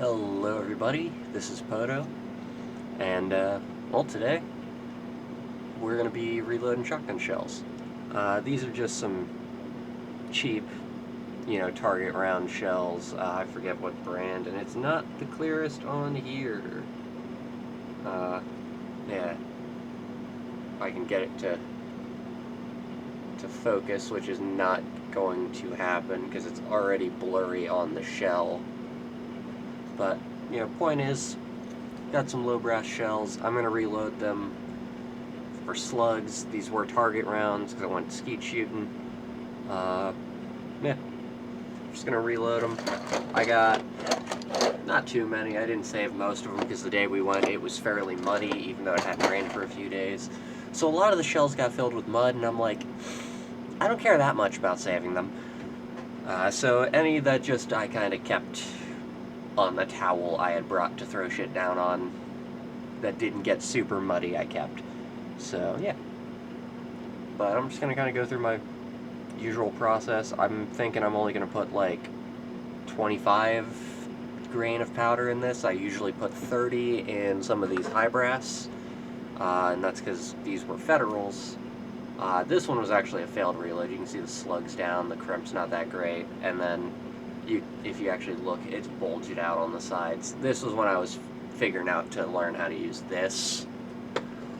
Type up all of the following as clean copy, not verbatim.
Hello everybody, this is Poto, and well today we're going to be reloading shotgun shells. These are just some cheap, target round shells. I forget what brand, and it's not the clearest on here. Yeah, if I can get it to focus, which is not going to happen because it's already blurry on the shell. But, point is, got some low brass shells. I'm going to reload them for slugs. These were target rounds because I went skeet shooting. Yeah, just going to reload them. I got not too many. I didn't save most of them because the day we went it was fairly muddy, even though it hadn't rained for a few days. So a lot of the shells got filled with mud, and I'm like, I don't care that much about saving them. So any that just I kind of kept on the towel I had brought to throw shit down on that didn't get super muddy, I kept. So, yeah. But I'm just going to kind of go through my usual process. I'm thinking I'm only going to put like 25 grain of powder in this. I usually put 30 in some of these high brass, and that's because these were Federals. This one was actually a failed reload. You can see the slugs down, the crimp's not that great, and then if you actually look, it's bulged out on the sides. This was when I was figuring out to learn how to use this.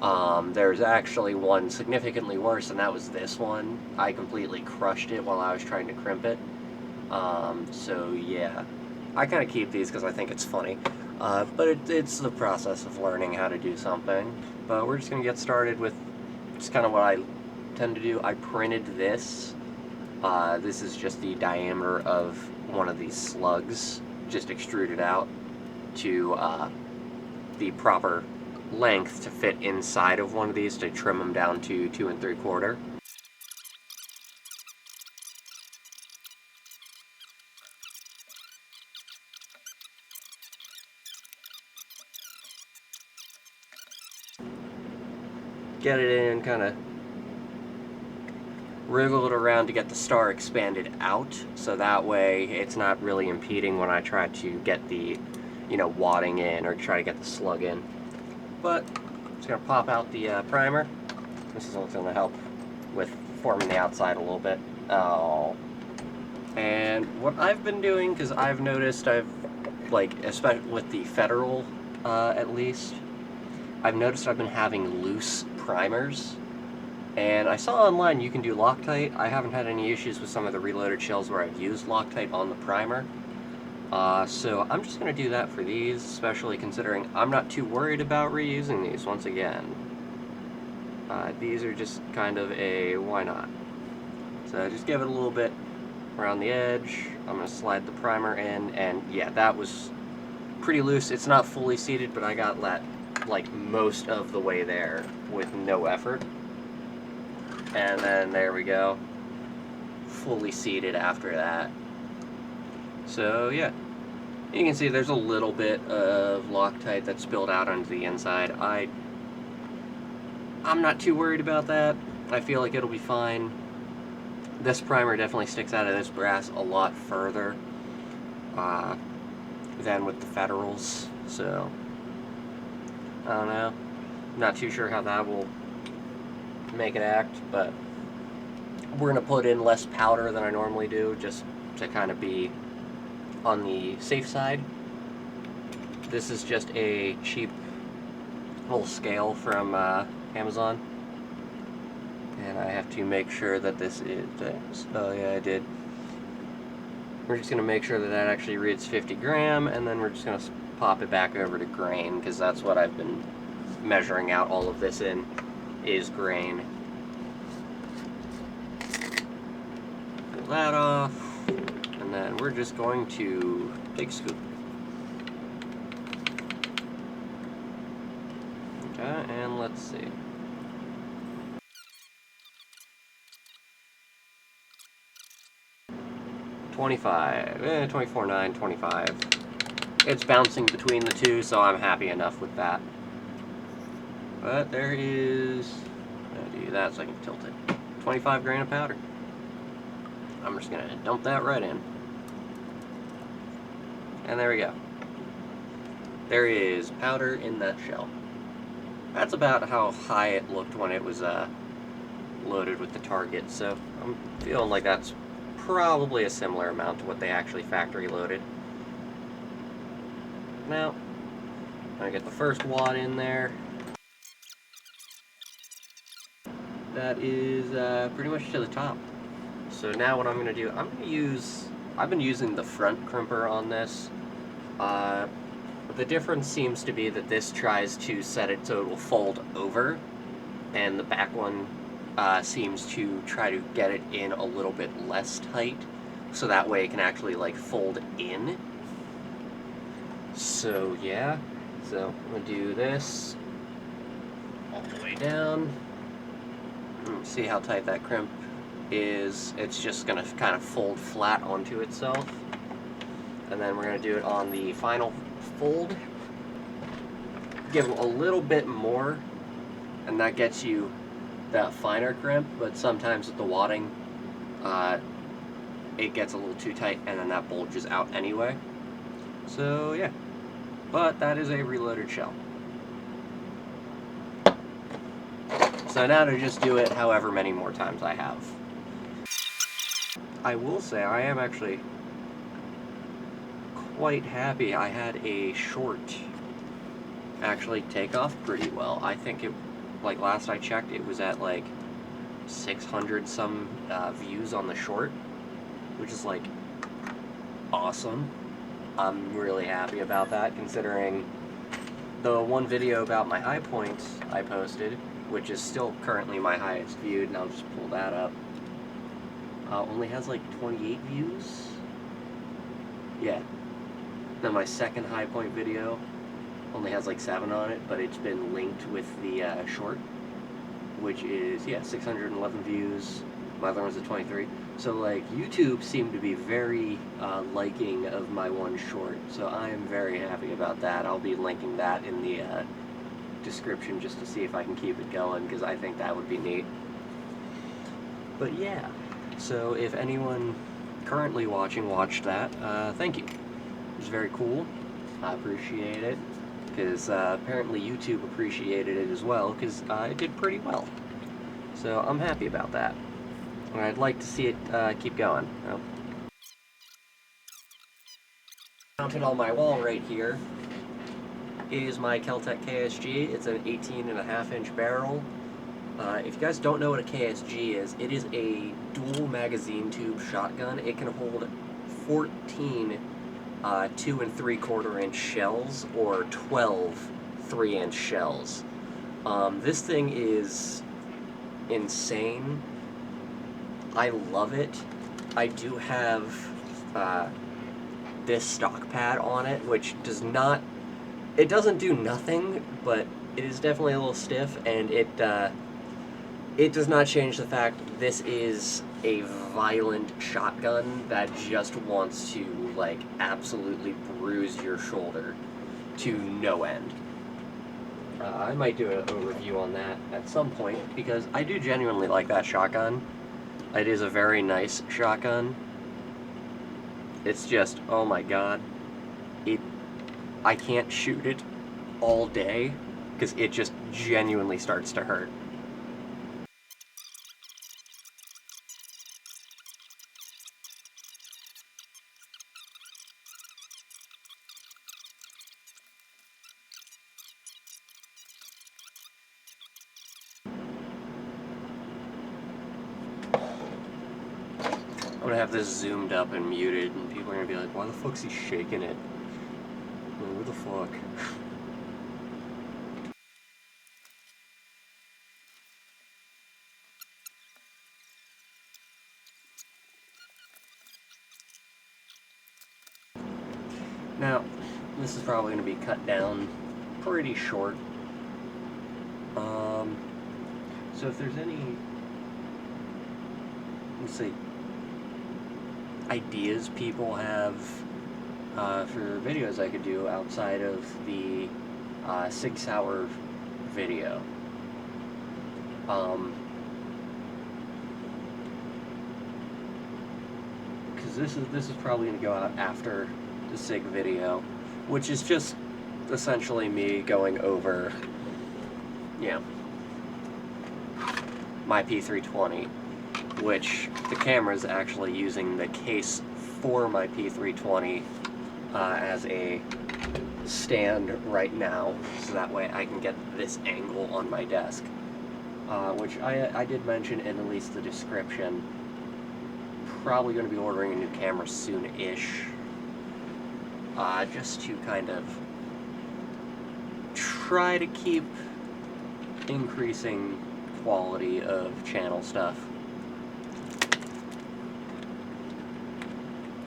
There's actually one significantly worse, and that was this one. I completely crushed it while I was trying to crimp it. So yeah, I kind of keep these because I think it's funny. But it's the process of learning how to do something. But we're just going to get started with just kind of what I tend to do. I printed this. This is just the diameter of one of these slugs, just extruded out to the proper length to fit inside of one of these to trim them down to 2 3/4. Get it in, kind of wriggle it around to get the star expanded out, so that way it's not really impeding when I try to get the, wadding in or try to get the slug in. But I'm just going to pop out the primer. This is what's going to help with forming the outside a little bit. Oh. And what I've been doing, because I've noticed especially with the Federal, at least, I've noticed I've been having loose primers. And I saw online you can do Loctite. I haven't had any issues with some of the reloaded shells where I've used Loctite on the primer. So I'm just going to do that for these, especially considering I'm not too worried about reusing these once again. These are just kind of a why not. So just give it a little bit around the edge. I'm going to slide the primer in, and yeah, that was pretty loose. It's not fully seated, but I got that like most of the way there with no effort. And then there we go, fully seated after that. So yeah, you can see there's a little bit of Loctite that's spilled out onto the inside. I'm not too worried about that. I feel like it'll be fine. This primer definitely sticks out of this brass a lot further than with the Federals, so I don't know. Not too sure how that will make it act, but we're going to put in less powder than I normally do just to kind of be on the safe side. This is just a cheap little scale from Amazon, and I have to make sure that this is, oh yeah, I did. We're just going to make sure that that actually reads 50 gram, and then we're just going to pop it back over to grain, because that's what I've been measuring out all of this in, is grain. Pull that off, and then we're just going to big scoop. Okay, and let's see. $25, 24.9, 25. It's bouncing between the two, so I'm happy enough with that. But there is, I'll do that so I can tilt it, 25 grain of powder. I'm just going to dump that right in. And there we go. there is powder in that shell. That's about how high it looked when it was loaded with the target, so I'm feeling like that's probably a similar amount to what they actually factory loaded. Now, I get the first wad in there. That is pretty much to the top. So now what I'm going to do, I've been using the front crimper on this. The difference seems to be that this tries to set it so it will fold over, and the back one seems to try to get it in a little bit less tight, so that way it can actually like fold in. So yeah, so I'm going to do this all the way down. See how tight that crimp is. It's just going to kind of fold flat onto itself. And then we're going to do it on the final fold. Give a little bit more, and that gets you that finer crimp, but sometimes with the wadding, it gets a little too tight, and then that bulges out anyway. So yeah, but that is a reloaded shell. So now to just do it however many more times I have. I will say I am actually quite happy. I had a short actually take off pretty well. I think it, like last I checked, it was at like 600 some views on the short, which is like awesome. I'm really happy about that, considering the one video about my high points I posted, which is still currently my highest viewed, and I'll just pull that up, only has like 28 views. Yeah. Then my second high point video only has like 7 on it, but it's been linked with the short, which is, yeah, 611 views. My other one's at 23. So like YouTube seemed to be very liking of my one short, so I am very happy about that. I'll be linking that in the description just to see if I can keep it going, because I think that would be neat. But yeah, so if anyone currently watched that, thank you. It was very cool. I appreciate it, because apparently YouTube appreciated it as well, because it did pretty well. So I'm happy about that. And I'd like to see it keep going. Mounted on my wall right here is my Kel-Tec KSG. It's an 18.5-inch barrel. If you guys don't know what a KSG is, it is a dual magazine tube shotgun. It can hold 14 2 3/4 inch shells or 12 3-inch shells. This thing is insane. I love it. I do have this stock pad on it, which does not, it doesn't do nothing, but it is definitely a little stiff, and it does not change the fact this is a violent shotgun that just wants to like absolutely bruise your shoulder to no end. I might do a review on that at some point, because I do genuinely like that shotgun. It is a very nice shotgun. It's just, oh my god, I can't shoot it all day because it just genuinely starts to hurt. I'm gonna have this zoomed up and muted, and people are gonna be like, why the fuck's he shaking it? Like, what the fuck? Now, this is probably gonna be cut down pretty short. So if there's any, let's see, ideas people have for videos I could do outside of the Sig Sauer video. Because this is probably going to go out after the Sig video, which is just essentially me going over, you know, my P320, which the camera's actually using the case for my P320 as a stand right now, so that way I can get this angle on my desk, which I did mention in at least the description. Probably going to be ordering a new camera soon-ish, just to kind of try to keep increasing quality of channel stuff.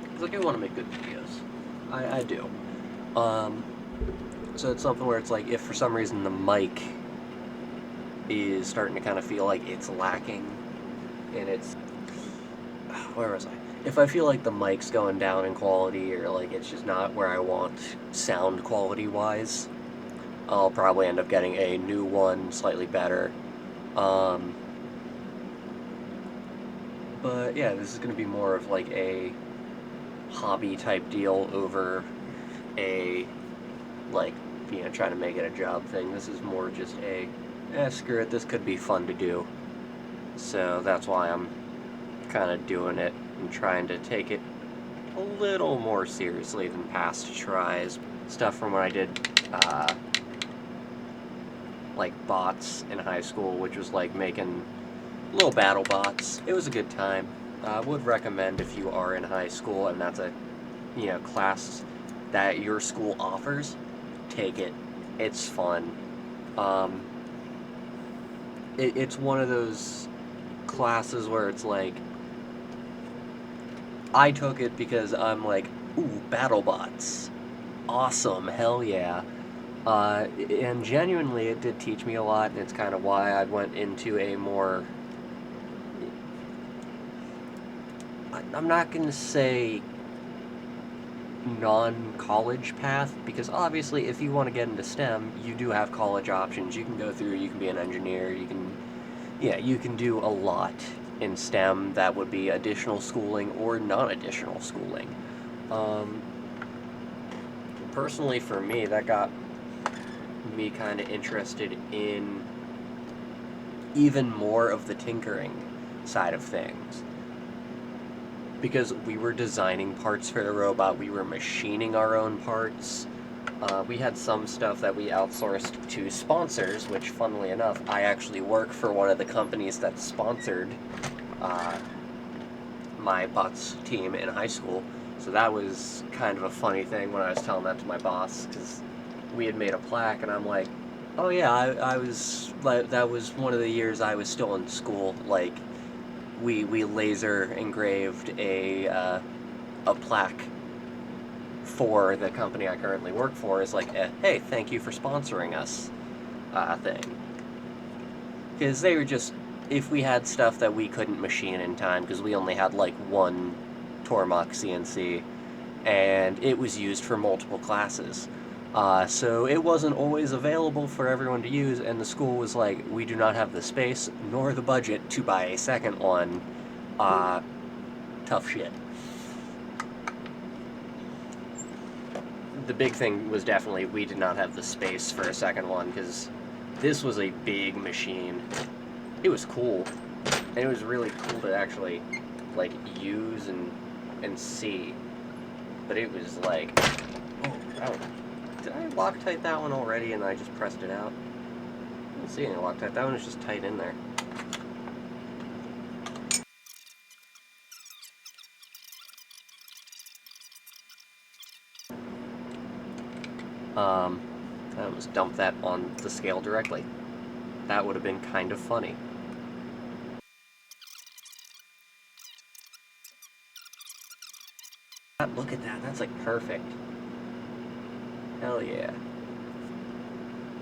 Because I do want to make good videos. I do. So it's something where it's like, if for some reason the mic is starting to kind of feel like it's lacking, and it's... where was I? If I feel like the mic's going down in quality, or like it's just not where I want sound quality-wise, I'll probably end up getting a new one, slightly better. But yeah, this is going to be more of like a hobby type deal over a, like, you know, trying to make it a job thing. This is more just a, screw it, this could be fun to do. So that's why I'm kind of doing it and trying to take it a little more seriously than past tries. Stuff from when I did like bots in high school, which was like making little battle bots. It was a good time. I would recommend, if you are in high school and that's a, you know, class that your school offers, take it. It's fun. It's one of those classes where it's like, I took it because I'm like, ooh, battle bots. Awesome, hell yeah. And genuinely, it did teach me a lot, and it's kind of why I went into a more... I'm not going to say non-college path, because obviously if you want to get into STEM, you do have college options. You can go through, you can be an engineer, you can do a lot in STEM that would be additional schooling or non-additional schooling. Personally, for me, that got me kind of interested in even more of the tinkering side of things. Because we were designing parts for the robot, we were machining our own parts. We had some stuff that we outsourced to sponsors, which, funnily enough, I actually work for one of the companies that sponsored my bots team in high school. So that was kind of a funny thing when I was telling that to my boss, because we had made a plaque, and I'm like, oh yeah, I was, like, that was one of the years I was still in school. Like, we laser engraved a plaque for the company I currently work for. Is like, hey, thank you for sponsoring us thing. Because they were just, if we had stuff that we couldn't machine in time, because we only had like one Tormach CNC, and it was used for multiple classes. So it wasn't always available for everyone to use, and the school was like, we do not have the space nor the budget to buy a second one. Tough shit. The big thing was definitely we did not have the space for a second one, because this was a big machine. It was cool, and it was really cool to actually, like, use and see. But it was like, oh, did I Loctite that one already and I just pressed it out? I don't see any Loctite. That one is just tight in there. I almost dumped that on the scale directly. That would have been kind of funny. Look at that, that's like perfect. Hell yeah.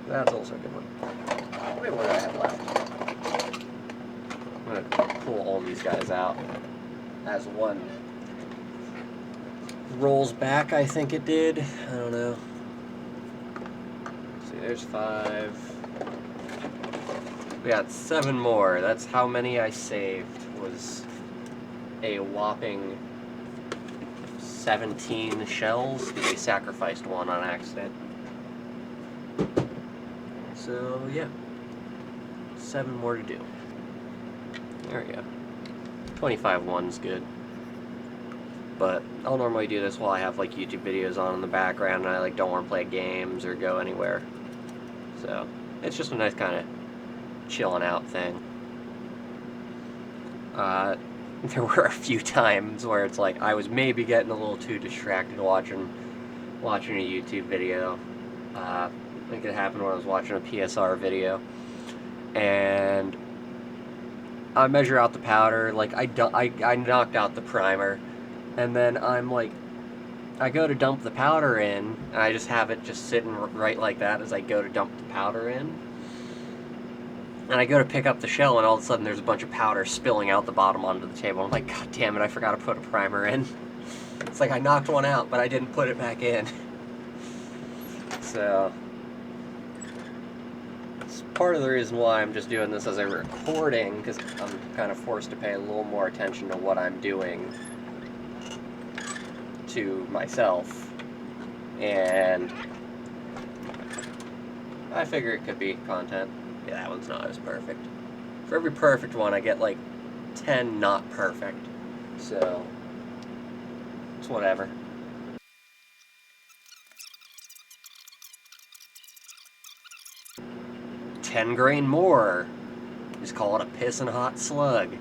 That's also a good one. Wait, what do I have left? I'm gonna pull all these guys out as one rolls back, I think it did. I don't know. Let's see, there's 5. We got 7 more. That's how many I saved. Was a whopping 17 shells. We sacrificed one on accident. So yeah, 7 more to do. There we go. 25-1's good. But I'll normally do this while I have like YouTube videos on in the background and I like don't want to play games or go anywhere. So it's just a nice kind of chilling out thing. There were a few times where it's like I was maybe getting a little too distracted watching a YouTube video. I think it happened when I was watching a PSR video, and I measure out the powder. Like I knocked out the primer, and then I'm like, I go to dump the powder in, and I just have it just sitting right like that as I go to dump the powder in. And I go to pick up the shell, and all of a sudden there's a bunch of powder spilling out the bottom onto the table. I'm like, God damn it, I forgot to put a primer in. It's like I knocked one out, but I didn't put it back in. So it's part of the reason why I'm just doing this as a recording, because I'm kind of forced to pay a little more attention to what I'm doing to myself. And I figure it could be content. Yeah, that one's not as perfect. For every perfect one, I get like 10 not perfect. So it's whatever. "10 grain more." Just call it a pissin' hot slug.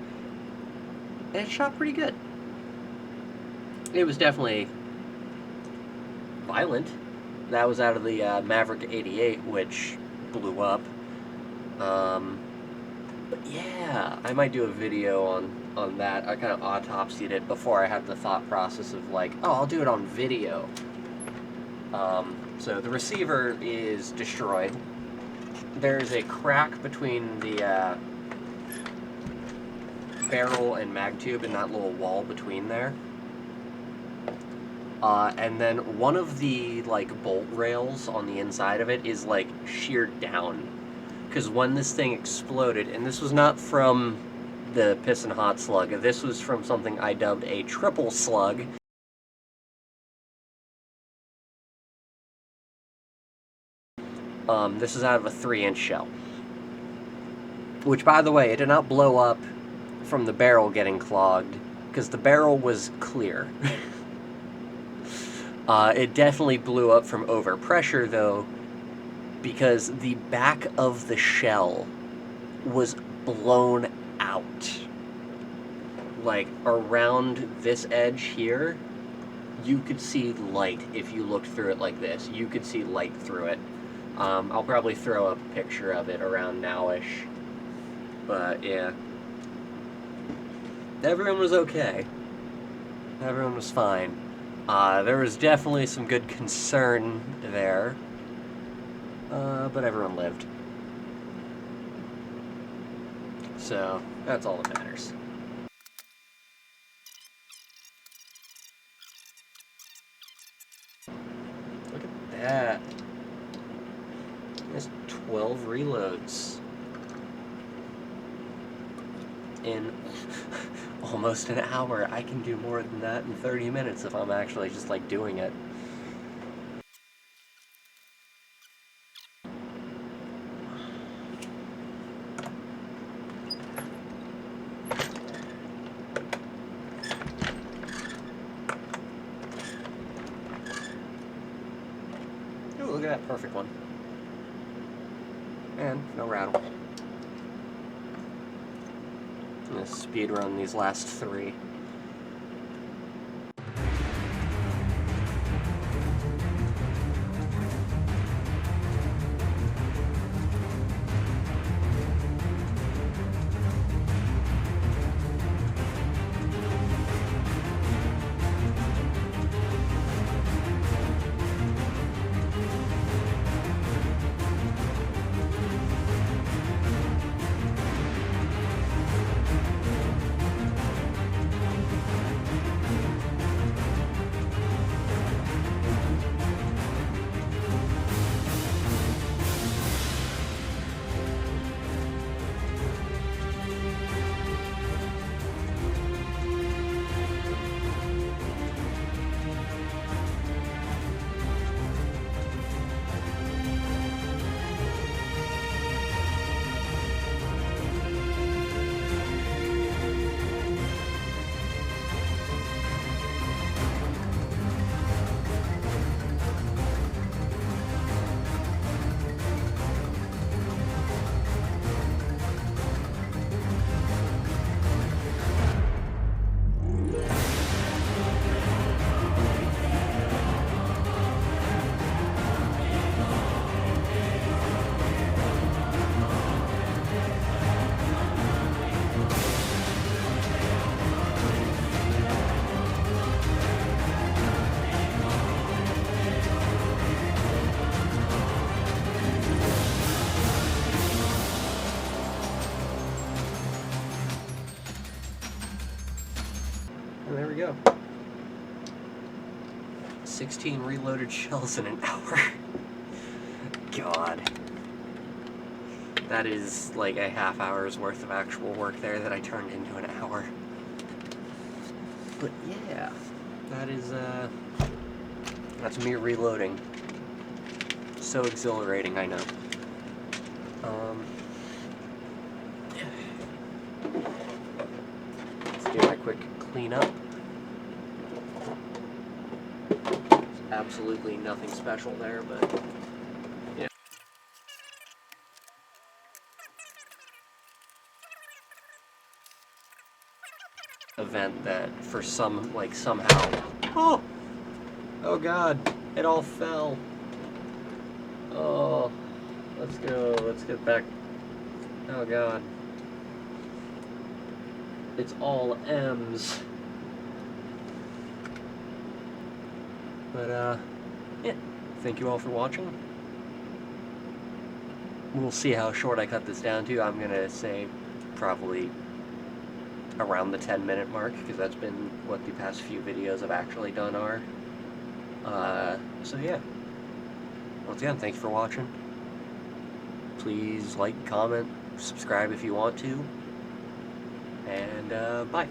And it shot pretty good. It was definitely violent. That was out of the Maverick 88, which blew up. But yeah, I might do a video on that. I kind of autopsied it before I had the thought process of like, oh, I'll do it on video. So the receiver is destroyed. There's a crack between the barrel and mag tube and that little wall between there. And then one of the like bolt rails on the inside of it is like sheared down. Because when this thing exploded, and this was not from the pissin' hot slug, this was from something I dubbed a triple slug. This is out of a 3-inch shell. Which, by the way, it did not blow up from the barrel getting clogged, because the barrel was clear. It definitely blew up from overpressure, though, because the back of the shell was blown out. Like, around this edge here, you could see light if you looked through it like this. You could see light through it. I'll probably throw up a picture of it around now-ish. But, yeah. Everyone was okay. Everyone was fine. There was definitely some good concern there. But everyone lived. So, that's all that matters. Look at that. That's 12 reloads. In almost an hour. I can do more than that in 30 minutes if I'm actually just, like, doing it. Ooh, look at that perfect one. And no rattle. I'm gonna speed run these last 3. 16 reloaded shells in an hour. God. That is like a half hour's worth of actual work there that I turned into an hour. But yeah, that is, that's me reloading. So exhilarating, I know. Let's do my quick cleanup. There's absolutely nothing special there, but yeah. Event that for some, like, somehow, oh god, it all fell. Oh, let's get back. Oh god, it's all M's. But yeah, thank you all for watching. We'll see how short I cut this down to. I'm gonna say probably around the 10-minute mark, because that's been what the past few videos I've actually done are. So yeah. Once again, thanks for watching. Please like, comment, subscribe if you want to. And bye.